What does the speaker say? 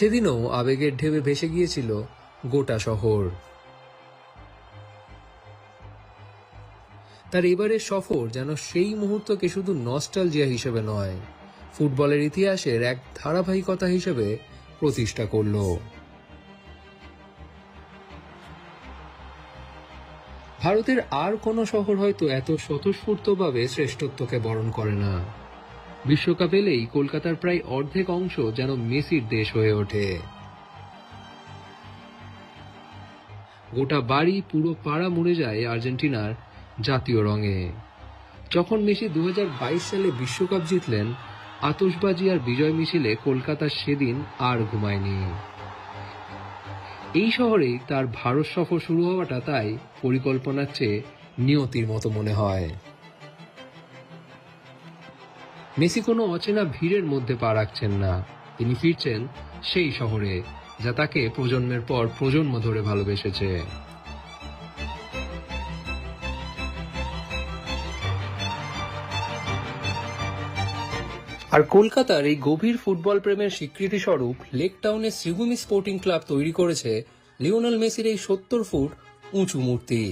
সেদিনও আবেগের ঢেউয়ে ভেসে গিয়েছিল গোটা শহর। তার এবারের সফর যেন সেই মুহূর্তকে শুধু নস্টালজিয়া হিসেবে নয়, ফুটবলের ইতিহাসের এক ধারাবাহিকতা হিসেবে প্রতিষ্ঠা করল। ভারতের আর কোনো শহর হয়তো এত স্বতঃস্ফূর্তভাবে শ্রেষ্ঠত্বকে বরণ করে না। বিশ্বকাপ এলেই কলকাতার প্রায় অর্ধেক অংশ যেন মেসির দেশ হয়ে ওঠে। গোটা বাড়ি, পুরো পাড়া মুড়ে যায় আর্জেন্টিনার জাতীয় রঙে। যখন মেসি 2022 সালে বিশ্বকাপ জিতলেন, আতশবাজি আর বিজয় মিছিলে কলকাতা সেদিন আর ঘুমায়নি। এই শহরেই তার ভারত সফর শুরু হওয়াটা তাই পরিকল্পনার চেয়ে নিয়তির মতো মনে হয়। মেসি কোনো অচেনা ভিড়ের মধ্যে পা রাখছেন না, তিনি ফিরছেন সেই শহরে যা তাকে প্রজন্মের পর প্রজন্ম ধরে ভালোবেসেছে। আর কলকাতার এই গভীর ফুটবল প্রেমের স্বীকৃতি স্বরূপ লেক টাউনে শ্রীভূমি স্পোর্টিং ক্লাব তৈরি করেছে লিওনেল মেসির এই 70 ফুট উঁচু মূর্তি।